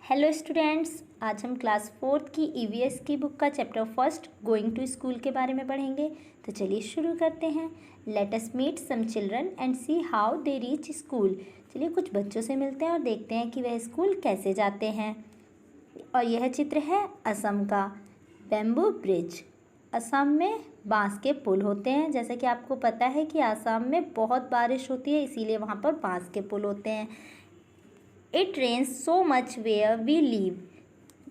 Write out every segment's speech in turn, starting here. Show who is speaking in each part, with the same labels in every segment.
Speaker 1: Hello students, आज हम class 4th की ईवीएस की बुक का chapter first going to school के बारे में पढ़ेंगे। तो चलिए शुरू करते हैं। Let us meet some children and see how they reach school. चलिए कुछ बच्चों से मिलते हैं और देखते हैं कि वह स्कूल कैसे जाते हैं। और यह चित्र है असम का बैम्बू ब्रिज। असम में बांस के पुल होते हैं। जैसे कि आपको पता है कि असम में बहुत बारिश होती है, इसीलिए वहाँ पर बांस के पुल होते हैं। It rains so much where we live.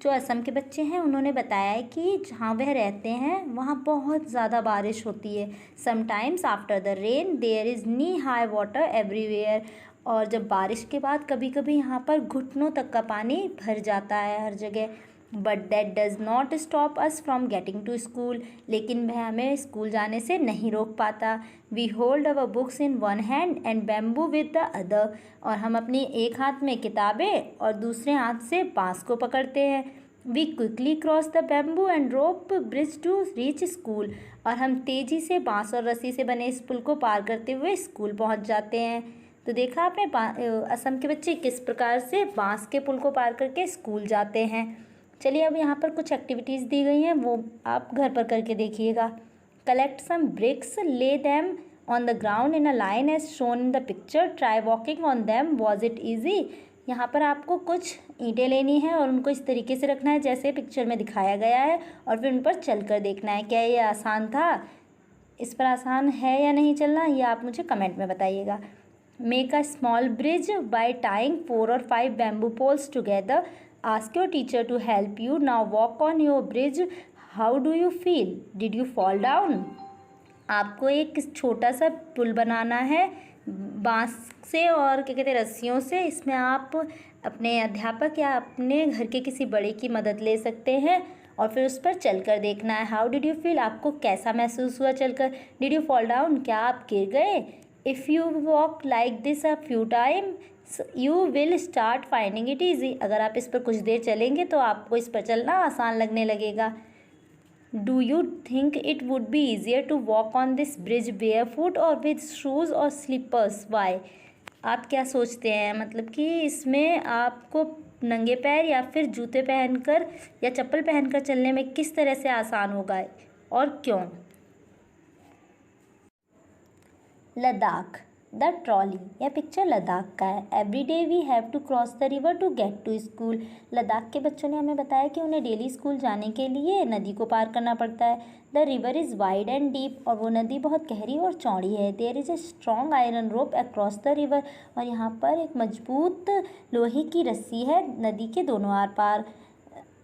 Speaker 1: जो असम के बच्चे हैं उन्होंने बताया है कि जहाँ वह रहते हैं वहाँ बहुत ज़्यादा बारिश होती है। Sometimes after the rain there is knee high water everywhere. और जब बारिश के बाद कभी कभी यहाँ पर घुटनों तक का पानी भर जाता है हर जगह। But that does not stop us from getting to school. लेकिन वह हमें स्कूल जाने से नहीं रोक पाता। We hold our books in one hand and bamboo with the other. और हम अपनी एक हाथ में किताबें और दूसरे हाथ से बांस को पकड़ते हैं। We quickly cross the bamboo and rope bridge to reach school. और हम तेज़ी से बांस और रस्सी से बने इस पुल को पार करते हुए स्कूल पहुंच जाते हैं। तो देखा आपने असम के बच्चे किस प्रकार से बांस के पुल को पार करके स्कूल जाते हैं। चलिए अब यहाँ पर कुछ एक्टिविटीज़ दी गई हैं, वो आप घर पर करके देखिएगा। Collect some bricks, lay them on the ground in a line as shown in the picture, try walking on them, was it easy. यहाँ पर आपको कुछ ईंटें लेनी है और उनको इस तरीके से रखना है जैसे पिक्चर में दिखाया गया है, और फिर उन पर चल कर देखना है क्या ये आसान था। इस पर आसान है या नहीं चलना, ये आप मुझे कमेंट में बताइएगा। Make a small bridge by tying 4 or 5 bamboo poles together. Ask your teacher to help you. Now walk on your bridge. How do you feel? Did you fall down? आपको एक छोटा सा पुल बनाना है बांस से और क्या कहते हैं रस्सियों से। इसमें आप अपने अध्यापक या अपने घर के किसी बड़े की मदद ले सकते हैं और फिर उस पर चलकर देखना है। How did you feel? आपको कैसा महसूस हुआ चलकर? Did you fall down? क्या आप गिर गए? If you walk like this a few time you will start finding it easy. अगर आप इस पर कुछ देर चलेंगे तो आपको इस पर चलना आसान लगने लगेगा। Do you think it would be easier to walk on this bridge bare foot or with shoes or slippers? Why? आप क्या सोचते हैं, मतलब कि इसमें आपको नंगे पैर या फिर जूते पहनकर या चप्पल पहनकर चलने में किस तरह से आसान होगा और क्यों? Ladakh the trolley. यह पिक्चर लद्दाख का है। Every day we have to cross the river to get to school. Ladakh के बच्चों ने हमें बताया कि उन्हें डेली स्कूल जाने के लिए नदी को पार करना पड़ता है। The river is wide and deep. और वो नदी बहुत गहरी और चौड़ी है। There is a strong iron rope across the river. और यहाँ पर एक मजबूत लोहे की रस्सी है नदी के दोनों आर पार।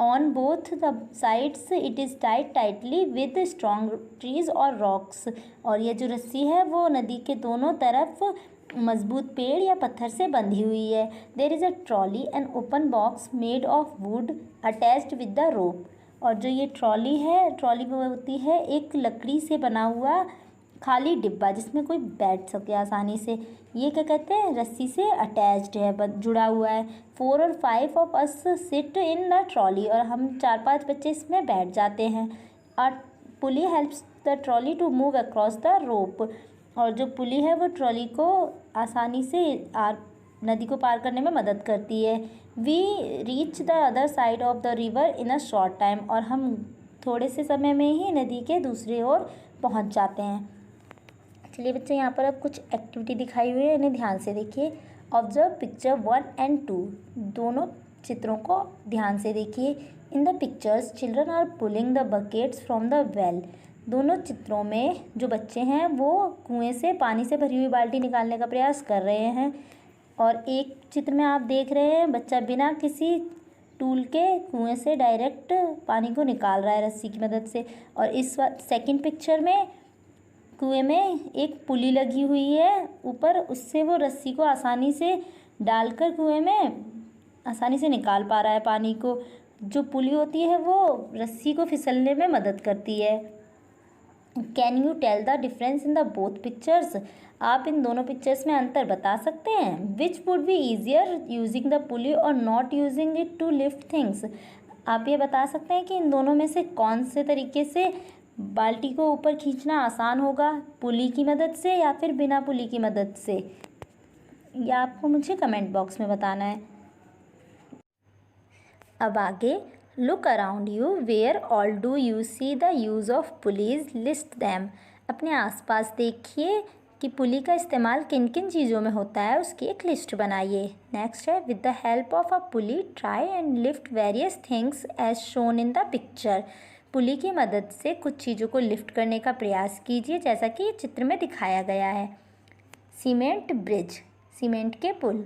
Speaker 1: On both the sides it is tied tightly with strong trees or rocks. और ये जो रस्सी है वो नदी के दोनों तरफ मजबूत पेड़ या पत्थर से बंधी हुई है। There is a trolley and open box made of wood attached with the rope. और जो ये ट्रॉली है, ट्रॉली वो होती है एक लकड़ी से बना हुआ खाली डिब्बा जिसमें कोई बैठ सके आसानी से। ये क्या कहते हैं, रस्सी से अटैच्ड है, जुड़ा हुआ है। 4 or 5 of us sit in the trolley. और हम 4-5 बच्चे इसमें बैठ जाते हैं। और pulley helps the trolley to move across the rope. और जो पुली है वो ट्रॉली को आसानी से नदी को पार करने में मदद करती है। We reach the other side of the river in a short time. और हम थोड़े से समय में ही नदी के दूसरी ओर पहुंच जाते हैं। चलिए बच्चे, यहाँ पर अब कुछ एक्टिविटी दिखाई हुई है, इन्हें ध्यान से देखिए। Observe picture 1 and 2। दोनों चित्रों को ध्यान से देखिए। In the pictures children are pulling the buckets from the well. दोनों चित्रों में जो बच्चे हैं वो कुएं से पानी से भरी हुई बाल्टी निकालने का प्रयास कर रहे हैं। और एक चित्र में आप देख रहे हैं बच्चा बिना किसी टूल के कुएं से डायरेक्ट पानी को निकाल रहा है रस्सी की मदद से। और इस सेकंड पिक्चर में कुएं में एक पुली लगी हुई है ऊपर, उससे वो रस्सी को आसानी से डालकर कुएं में आसानी से निकाल पा रहा है पानी को। जो पुली होती है वो रस्सी को फिसलने में मदद करती है। Can you tell the difference in the both pictures? आप इन दोनों पिक्चर्स में अंतर बता सकते हैं? Which would be easier using the pulley और not using it to lift things? आप ये बता सकते हैं कि इन दोनों में से कौन से तरीके से बाल्टी को ऊपर खींचना आसान होगा, पुली की मदद से या फिर बिना पुली की मदद से? या आपको मुझे कमेंट बॉक्स में बताना है। अब आगे, look around you, where all do you see the use of pulleys, list them. अपने आसपास देखिए कि पुली का इस्तेमाल किन किन चीज़ों में होता है, उसकी एक लिस्ट बनाइए। नेक्स्ट है, with the help of a pulley try and lift various things as shown in the picture. Pulley की मदद से कुछ चीज़ों को लिफ्ट करने का प्रयास कीजिए, जैसा कि चित्र में दिखाया गया है। सीमेंट ब्रिज, सीमेंट के पुल।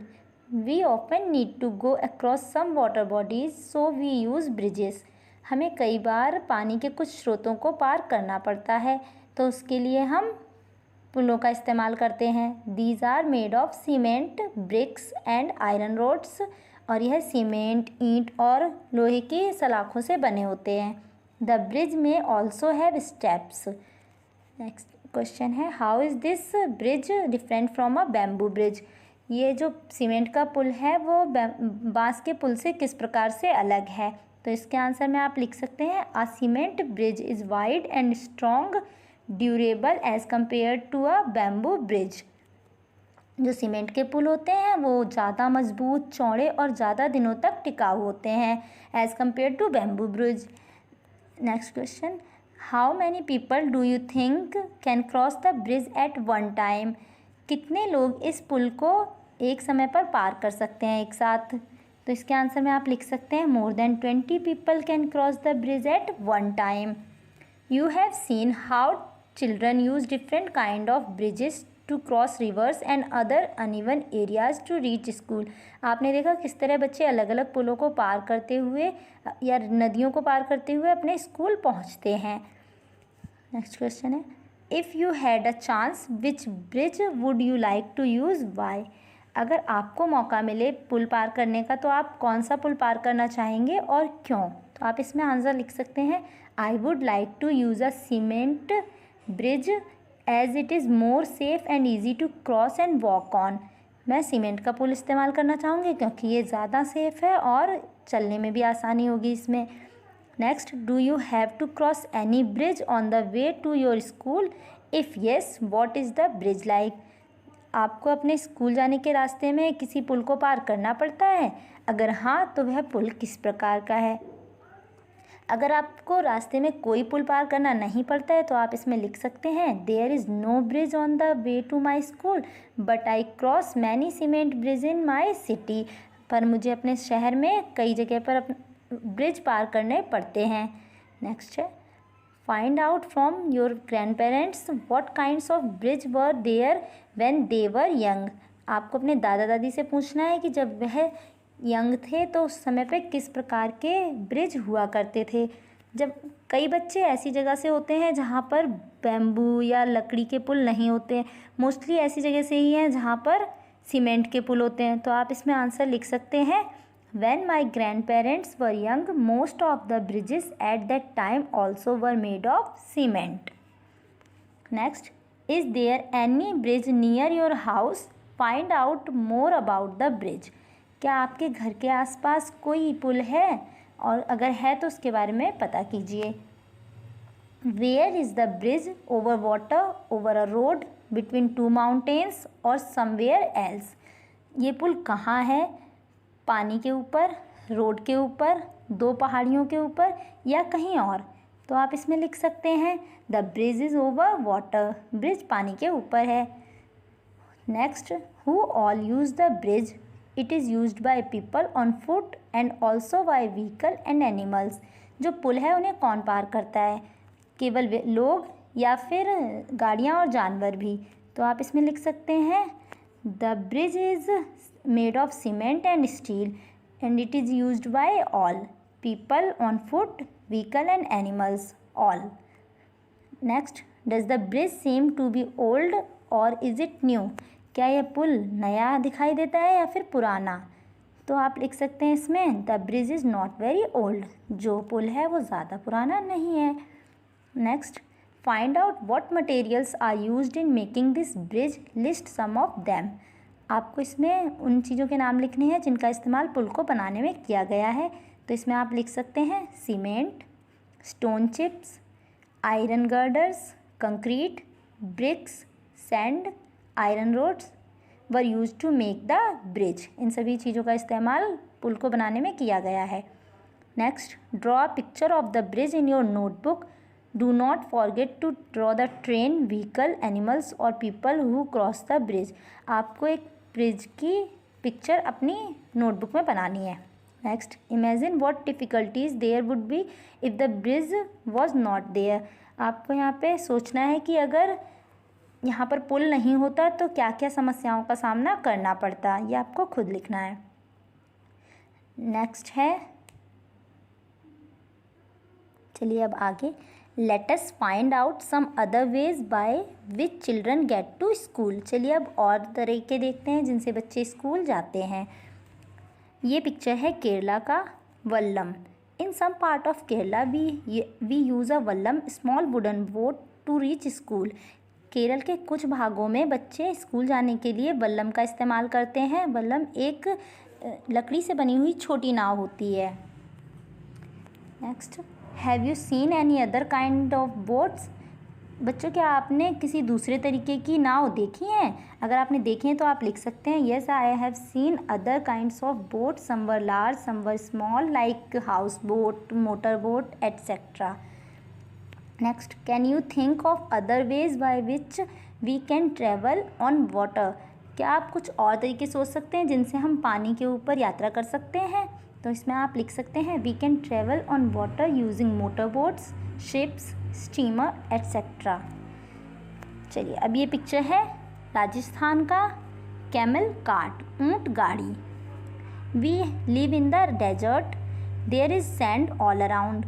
Speaker 1: We often need to go across some water bodies so we use bridges. हमें कई बार पानी के कुछ स्रोतों को पार करना पड़ता है, तो उसके लिए हम पुलों का इस्तेमाल करते हैं। These are made of cement, bricks and iron rods. और यह सीमेंट, ईंट और लोहे की सलाखों से बने होते हैं। द ब्रिज में also have steps. Next question है, how is this bridge different from a bamboo bridge. ये जो सीमेंट का पुल है वो बांस के पुल से किस प्रकार से अलग है। तो इसके आंसर में आप लिख सकते हैं, a cement bridge is wide and strong durable as compare to a bamboo bridge. जो सीमेंट के पुल होते हैं वो ज़्यादा मजबूत, चौड़े और ज़्यादा दिनों तक टिकाऊ होते हैं as compare to bamboo bridge. Next question, how many people do you think can cross the bridge at one time. कितने लोग इस पुल को एक समय पर पार कर सकते हैं एक साथ। तो इसके आंसर में आप लिख सकते हैं, more than 20 people can cross the bridge at one time. You have seen how children use different kind of bridges to cross rivers and other uneven areas to reach school। आपने देखा किस तरह बच्चे अलग अलग पुलों को पार करते हुए या नदियों को पार करते हुए अपने स्कूल पहुंचते हैं। नेक्स्ट क्वेश्चन है, if you had a chance which bridge would you like to use, why. अगर आपको मौका मिले पुल पार करने का तो आप कौन सा पुल पार करना चाहेंगे और क्यों। तो आप इसमें आंसर लिख सकते हैं, I would like to use a cement bridge as it is more safe and easy to cross and walk on. मैं सीमेंट का पुल इस्तेमाल करना चाहूँगी क्योंकि ये ज़्यादा सेफ़ है और चलने में भी आसानी होगी इसमें। Next, do you have to cross any bridge on the way to your school, if yes what is the bridge like. आपको अपने स्कूल जाने के रास्ते में किसी पुल को पार करना पड़ता है, अगर हाँ तो वह पुल किस प्रकार का है। अगर आपको रास्ते में कोई पुल पार करना नहीं पड़ता है तो आप इसमें लिख सकते हैं, there is no bridge on the way to my school but I cross many cement bridge in my city. पर मुझे अपने शहर में कई जगह पर ब्रिज पार करने पड़ते हैं। नेक्स्ट है, find out from your grandparents what kinds of bridge were there when they were young. आपको अपने दादा दादी से पूछना है कि जब वह यंग थे तो उस समय पे किस प्रकार के ब्रिज हुआ करते थे। जब कई बच्चे ऐसी जगह से होते हैं जहाँ पर बैम्बू या लकड़ी के पुल नहीं होते हैं, मोस्टली ऐसी जगह से ही हैं जहाँ पर सीमेंट के पुल होते हैं। तो आप इसमें आंसर लिख सकते हैं, when my grandparents were young most of the bridges at that time also were made of cement. Next, is there any bridge near your house, find out more about the bridge. क्या आपके घर के आसपास कोई पुल है, और अगर है तो उसके बारे में पता कीजिए। Where is the bridge, over water, over a road, between two mountains or somewhere else. ये पुल कहाँ है, पानी के ऊपर, रोड के ऊपर, दो पहाड़ियों के ऊपर या कहीं और। तो आप इसमें लिख सकते हैं, the bridge is over water, bridge पानी के ऊपर है। Next, who all use the bridge, it is used by people on foot and also by vehicle and animals. जो पुल है उन्हें कौन पार करता है, केवल लोग या फिर गाड़ियाँ और जानवर भी। तो आप इसमें लिख सकते हैं, the bridge is made of cement and steel and it is used by all people on foot, vehicle and animals, all. Next, does the bridge seem to be old or is it new. क्या यह पुल नया दिखाई देता है या फिर पुराना। तो आप लिख सकते हैं इसमें, the bridge is not very old, जो पुल है वो ज़्यादा पुराना नहीं है। Next, find out what materials are used in making this bridge, list some of them. आपको इसमें उन चीज़ों के नाम लिखने हैं जिनका इस्तेमाल पुल को बनाने में किया गया है। तो इसमें आप लिख सकते हैं, cement, stone chips, iron girders, concrete, bricks, sand, iron rods were use to make the bridge. इन सभी चीज़ों का इस्तेमाल पुल को बनाने में किया गया है। Next, draw a picture of the bridge in your notebook. Do not forget to draw the train, vehicle, animals और people who cross the bridge. आपको एक ब्रिज की पिक्चर अपनी नोटबुक में बनानी है. Next, imagine what difficulties there would be if the bridge was not there. आपको यहाँ पे सोचना है कि अगर यहाँ पर पुल नहीं होता तो क्या क्या समस्याओं का सामना करना पड़ता. ये आपको खुद लिखना है. नेक्स्ट है, चलिए अब आगे, let us find out some other ways by which children get to school. चलिए अब और तरीके देखते हैं जिनसे बच्चे स्कूल जाते हैं. ये पिक्चर है केरला का वल्लम. In some part of Kerala we use a vallam, small wooden boat to reach school. Kerala के कुछ भागों में बच्चे स्कूल जाने के लिए वल्लम का इस्तेमाल करते हैं. वल्लम एक लकड़ी से बनी हुई छोटी नाव होती है. Next, have you seen any other kind of boats. बच्चों, क्या आपने किसी दूसरे तरीके की नाव देखी हैं? अगर आपने देखी हैं तो आप लिख सकते हैं, yes I have seen other kinds of boat, some were large, some were small, like house boat, motor boat, etcetera. Next, can you think of other ways by which we can travel on water. क्या आप कुछ और तरीके सोच सकते हैं जिनसे हम पानी के ऊपर यात्रा कर सकते हैं? तो इसमें आप लिख सकते हैं, we can travel on water using motor boats, ships, steamer, etcetera. चलिए अब ये पिक्चर है राजस्थान का कैमल कार्ट, ऊँट गाड़ी. We live in the desert, there is sand all around.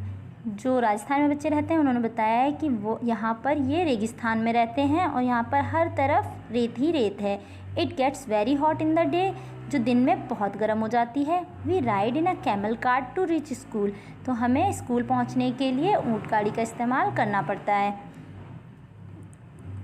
Speaker 1: जो राजस्थान में बच्चे रहते हैं उन्होंने बताया है कि वो यहाँ पर ये रेगिस्तान में रहते हैं और यहाँ पर हर तरफ रेत ही रेत है. It gets very hot in the day, जो दिन में बहुत गर्म हो जाती है. We ride in a camel cart to reach school. तो हमें स्कूल पहुँचने के लिए ऊँट गाड़ी का इस्तेमाल करना पड़ता है.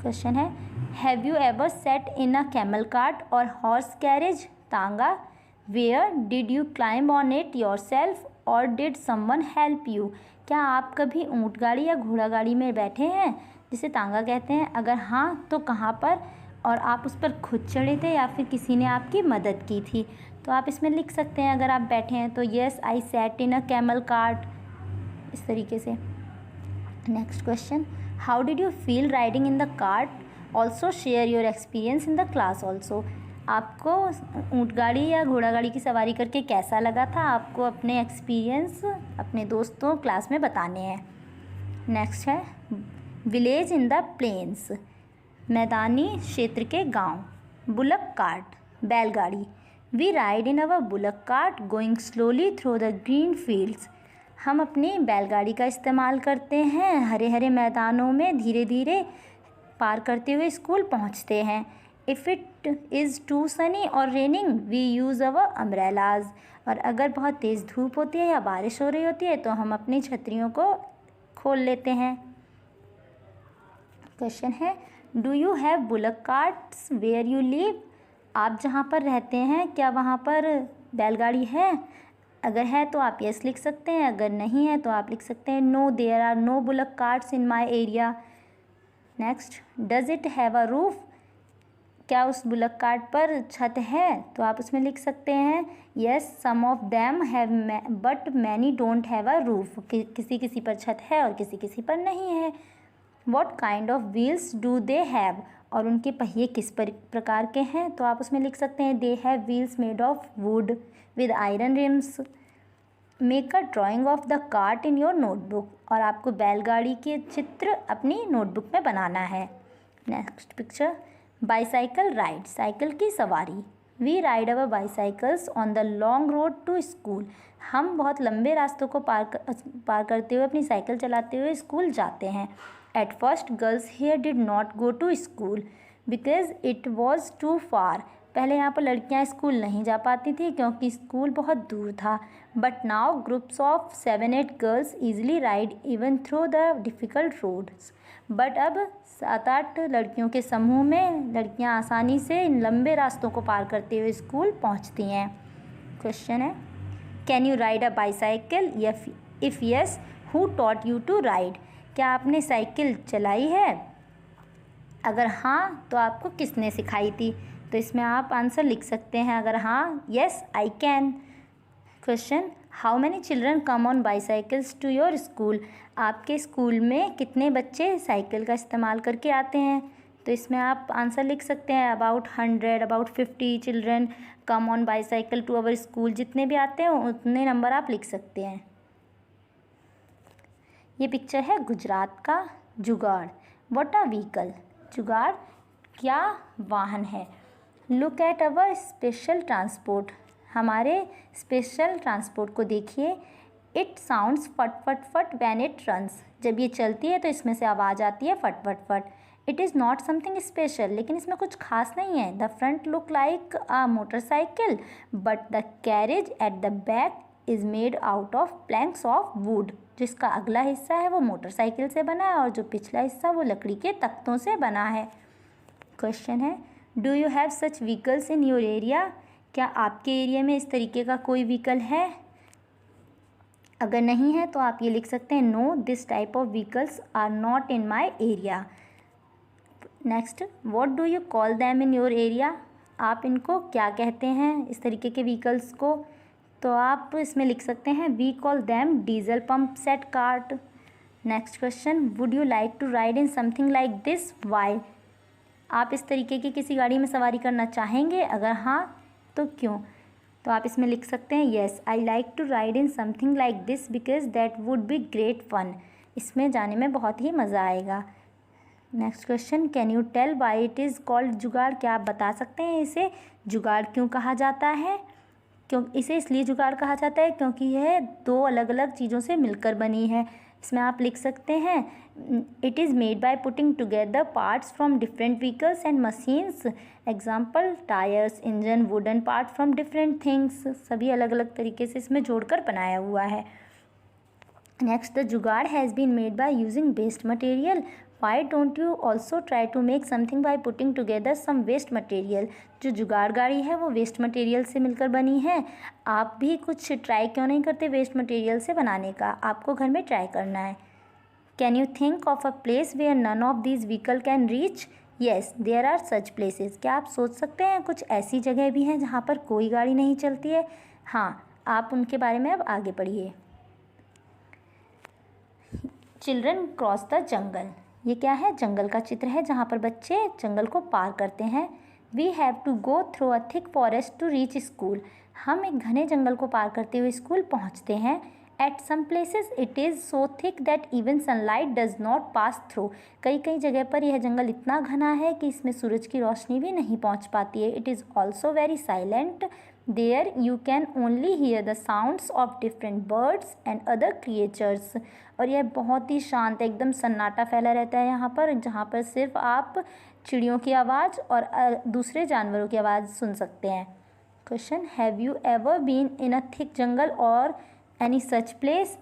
Speaker 1: क्वेश्चन है, have you ever sat in a camel cart or horse carriage, tonga. Where did you climb on it yourself or did someone help you. क्या आप कभी ऊँट गाड़ी या घोड़ा गाड़ी में बैठे हैं, जिसे तांगा कहते हैं? अगर हाँ तो कहाँ पर, और आप उस पर खुद चढ़े थे या फिर किसी ने आपकी मदद की थी? तो आप इसमें लिख सकते हैं अगर आप बैठे हैं तो, yes I sat in a camel cart, इस तरीके से. Next question, how did you feel riding in the cart. Also share your experience in the class also. आपको ऊँट गाड़ी या घोड़ा गाड़ी की सवारी करके कैसा लगा था? आपको अपने एक्सपीरियंस अपने दोस्तों क्लास में बताने हैं. नेक्स्ट है, विलेज इन द प्लेन्स, मैदानी क्षेत्र के गांव. बुलक कार्ट, बैलगाड़ी. We ride in our bullock cart going slowly through the green fields. हम अपनी बैलगाड़ी का इस्तेमाल करते हैं, हरे हरे मैदानों में धीरे धीरे पार करते हुए स्कूल पहुंचते हैं. If it is too sunny और raining we use our umbrellas. और अगर बहुत तेज़ धूप होती है या बारिश हो रही होती है तो हम अपनी छतरियों को खोल लेते हैं. क्वेश्चन है, do you have bullock carts where you live. आप जहाँ पर रहते हैं क्या वहाँ पर बैलगाड़ी है? अगर है तो आप यस लिख सकते हैं, अगर नहीं है तो आप लिख सकते हैं, no there are no bullock carts in my area. Next, does it have a roof. क्या उस बुलक कार्ट पर छत है? तो आप उसमें लिख सकते हैं, yes some of them have but many don't have a roof. किसी किसी पर छत है और किसी किसी पर नहीं है. What kind of wheels do they have. और उनके पहिए किस प्रकार के हैं? तो आप उसमें लिख सकते हैं, they have wheels made of would with iron RIMS. Make a drying of the cart in your notebook. और आपको बैलगाड़ी के चित्र अपनी नोटबुक में बनाना है. Next picture, bicycle ride, cycle की सवारी. We ride our bicycles on the long road to school. हम बहुत लंबे रास्तों को पार करते हुए अपनी साइकिल चलाते हुए स्कूल जाते हैं. At first girls here did not go to school because it was too far. पहले यहाँ पर लड़कियाँ स्कूल नहीं जा पाती थी क्योंकि स्कूल बहुत दूर था. But now groups of 7-8 girls easily ride even through the difficult roads. But अब 7-8 लड़कियों के समूह में लड़कियाँ आसानी से इन लंबे रास्तों को पार करते हुए स्कूल पहुँचती हैं. क्वेश्चन है, can you ride a bicycle. If yes, who taught you to ride. क्या आपने साइकिल चलाई है? अगर हाँ तो आपको किसने सिखाई थी? तो इसमें आप आंसर लिख सकते हैं, अगर हाँ, yes I can. Question, how many children come on bicycles to your school, आपके स्कूल में कितने बच्चे साइकिल का इस्तेमाल करके आते हैं। तो इसमें आप आंसर लिख सकते हैं about 100, about 50 children come on bicycle to our school, जितने भी आते हैं उतने नंबर आप लिख सकते हैं। ये पिक्चर है गुजरात का जुगाड़। व्हाट अ व्हीकल, जुगाड़ क्या वाहन है। Look at our special transport, हमारे स्पेशल ट्रांसपोर्ट को देखिए। इट साउंड्स फट फट फट व्हेन इट रन्स, जब ये चलती है तो इसमें से आवाज़ आती है फट फट फट। It is not something special, लेकिन इसमें कुछ खास नहीं है। The front look like a motorcycle but the carriage at the back is made out of Planck's of would, जिसका अगला हिस्सा है वो मोटरसाइकिल से बना है और जो पिछला हिस्सा वो लकड़ी के तख्तों से बना है। क्वेश्चन है, do you have such vehicles in your area, क्या आपके एरिया में इस तरीके का कोई व्हीकल है। अगर नहीं है तो आप ये लिख सकते हैं, no this type of vehicles are not in my area. Next, what do you call them in your area, आप इनको क्या कहते हैं इस तरीके के व्हीकल्स को। तो आप इसमें लिख सकते हैं, we call them diesel pump set cart. Next question, would you like to ride in something like this, why, आप इस तरीके की किसी गाड़ी में सवारी करना चाहेंगे, अगर हाँ तो क्यों। तो आप इसमें लिख सकते हैं, yes I like to ride in something like this because that would be great fun, इसमें जाने में बहुत ही मज़ा आएगा। Next question, can you tell why it is called jugaad, क्या आप बता सकते हैं इसे जुगाड़ क्यों कहा जाता है। क्यों इसे इसलिए जुगाड़ कहा जाता है क्योंकि यह दो अलग अलग चीज़ों से मिलकर बनी है। इसमें आप लिख सकते हैं, it is made by putting together parts from different vehicles and machines, example tyres, engine, wooden part from different things, सभी अलग अलग तरीके से इसमें जोड़कर बनाया हुआ है। Next, the jugaad has been made by using waste material, why don't you also try to make something by putting together some waste material, जो जुगाड़ गाड़ी है वो वेस्ट मटेरियल से मिलकर बनी है, आप भी कुछ ट्राई क्यों नहीं करते वेस्ट मटेरियल से बनाने का, आपको घर में ट्राई करना है। Can you think of a place where none of these vehicle can reach, yes there are such places, क्या आप सोच सकते हैं कुछ ऐसी जगह भी हैं जहाँ पर कोई गाड़ी नहीं चलती है। हाँ, आप उनके बारे में अब आगे पढ़िए। चिल्ड्रन क्रॉस द जंगल, ये क्या है, जंगल का चित्र है जहाँ पर बच्चे जंगल को पार करते हैं। We have to go through a thick forest to reach school, हम एक घने जंगल को पार करते हुए स्कूल पहुँचते हैं। At some places it is so thick that even sunlight does not pass through, कई कई जगह पर यह जंगल इतना घना है कि इसमें सूरज की रोशनी भी नहीं पहुँच पाती है। It is also very silent, there you can only hear the sounds of different birds and other creatures, और यह बहुत ही शांत एकदम सन्नाटा फैला रहता है यहाँ पर, जहाँ पर सिर्फ आप चिड़ियों की आवाज़ और दूसरे जानवरों की आवाज़ सुन सकते हैं। Question, have you ever been in a thick jungle और एनी सच प्लेस,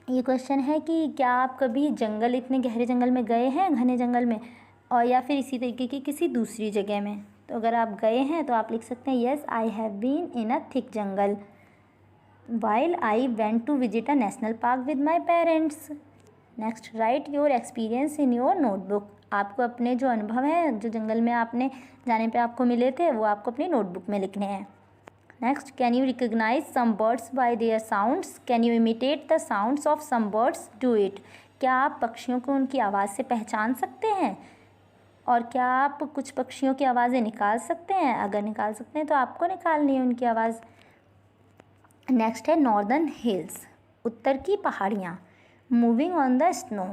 Speaker 1: ये क्वेश्चन है कि क्या आप कभी जंगल, इतने गहरे जंगल में गए हैं, घने जंगल में, और या फिर इसी तरीके की किसी दूसरी जगह में। तो अगर आप गए हैं तो आप लिख सकते हैं, yes I have been in a thick jungle while I went to visit a national park with my parents. Next, write your experience in your notebook. आपको अपने जो अनुभव हैं, जो जंगल में आपने जाने पे आपको मिले थे, वो आपको अपनी नोटबुक में लिखने हैं। Next, can you recognise some birds by their sounds, can you imitate the sounds of some birds, do it, क्या आप पक्षियों को उनकी आवाज़ से पहचान सकते हैं, और क्या आप कुछ पक्षियों की आवाज़ें निकाल सकते हैं, अगर निकाल सकते हैं तो आपको निकालनी है उनकी आवाज़। नेक्स्ट है नॉर्दर्न हिल्स, उत्तर की पहाड़ियाँ। मूविंग ऑन द स्नो,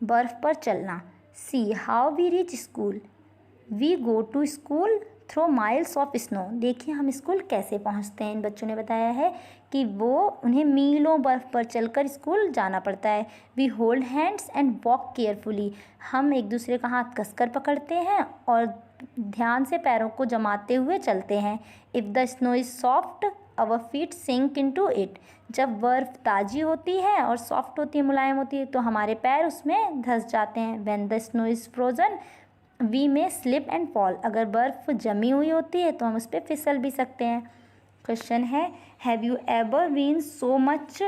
Speaker 1: बर्फ़ पर चलना। See how we reach school, we go to school through miles of snow, देखिए हम स्कूल कैसे पहुँचते हैं। इन बच्चों ने बताया है कि वो उन्हें मीलों बर्फ़ पर चलकर स्कूल जाना पड़ता है। We hold hands and walk carefully, हम एक दूसरे का हाथ कसकर पकड़ते हैं और ध्यान से पैरों को जमाते हुए चलते हैं। If the snow is soft our feet sink into it, जब बर्फ़ ताज़ी होती है और सॉफ्ट होती है, मुलायम होती है, तो हमारे पैर उसमें धंस जाते हैं। When the snow is frozen we may slip and fall, अगर बर्फ़ जमी हुई होती है तो हम उस पर फिसल भी सकते हैं। क्वेश्चन है, have you ever been so much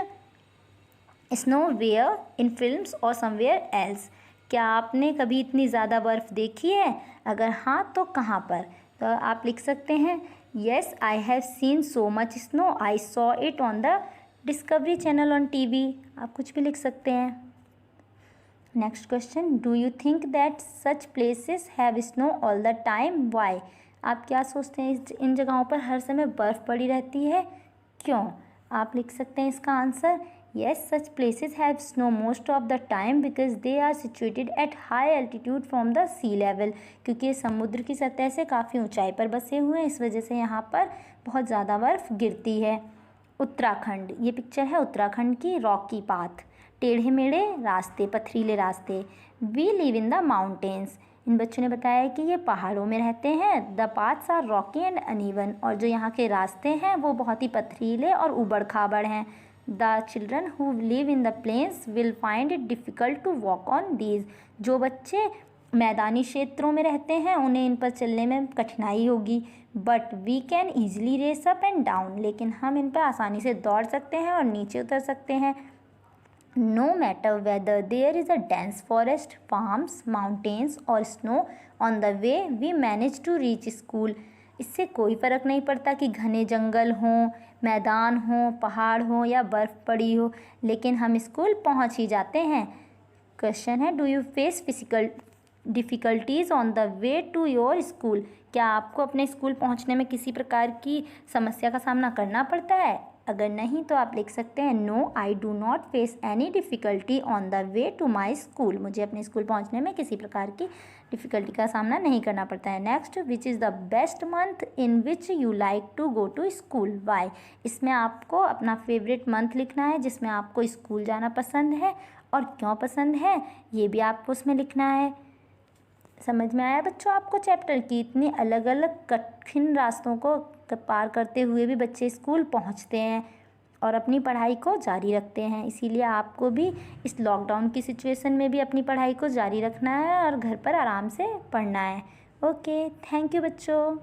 Speaker 1: snow where in films और समवेयर एल्स, क्या आपने कभी इतनी ज़्यादा बर्फ़ देखी है, अगर हाँ तो कहाँ पर। तो आप लिख सकते हैं, Yes, I have seen so much snow. I saw it on the Discovery Channel on TV. आप कुछ भी लिख सकते हैं. Next question. Do you think that such places have snow all the time? Why? आप क्या सोचते हैं इन जगहों पर हर समय बर्फ़ पड़ी रहती है? क्यों? आप लिख सकते हैं इसका answer. Yes, such places have snow most of the time because they are situated at high altitude from the sea level. क्योंकि ये समुद्र की सतह से काफ़ी ऊंचाई पर बसे हुए हैं, इस वजह से यहाँ पर बहुत ज़्यादा बर्फ़ गिरती है. उत्तराखंड, ये पिक्चर है उत्तराखंड की. रॉकी पाथ, टेढ़े मेढ़े रास्ते, पथरीले रास्ते. We live in the mountains, इन बच्चों ने बताया कि ये पहाड़ों में रहते हैं. The paths are rocky and uneven, और जो यहाँ के रास्ते हैं वो बहुत ही पथरीले और ऊबड़ खाबड़ हैं. The children who live in the plains will find it difficult to walk on these, जो बच्चे मैदानी क्षेत्रों में रहते हैं उन्हें इन पर चलने में कठिनाई होगी. But we can easily race up and down, लेकिन हम इन पर आसानी से दौड़ सकते हैं और नीचे उतर सकते हैं. No matter whether there is a dense forest, farms, mountains or snow on the way, we manage to reach school. इससे कोई फ़र्क नहीं पड़ता कि घने जंगल हों, मैदान हों, पहाड़ हों या बर्फ़ पड़ी हो, लेकिन हम स्कूल पहुंच ही जाते हैं. क्वेश्चन है, do you face physical difficulties on the way to your school? क्या आपको अपने स्कूल पहुंचने में किसी प्रकार की समस्या का सामना करना पड़ता है? अगर नहीं तो आप लिख सकते हैं, no I do not face any difficulty on the way to my school. मुझे अपने स्कूल पहुंचने में किसी प्रकार की डिफ़िकल्टी का सामना नहीं करना पड़ता है. Next, which is the best month in which you like to go to school? Why? इसमें आपको अपना फेवरेट मंथ लिखना है जिसमें आपको स्कूल जाना पसंद है, और क्यों पसंद है ये भी आपको उसमें लिखना है. समझ में आया बच्चों आपको चैप्टर की? इतने अलग अलग कठिन रास्तों को पार करते हुए भी बच्चे स्कूल पहुंचते हैं और अपनी पढ़ाई को जारी रखते हैं. इसीलिए आपको भी इस लॉकडाउन की सिचुएशन में भी अपनी पढ़ाई को जारी रखना है और घर पर आराम से पढ़ना है. ओके, थैंक यू बच्चों.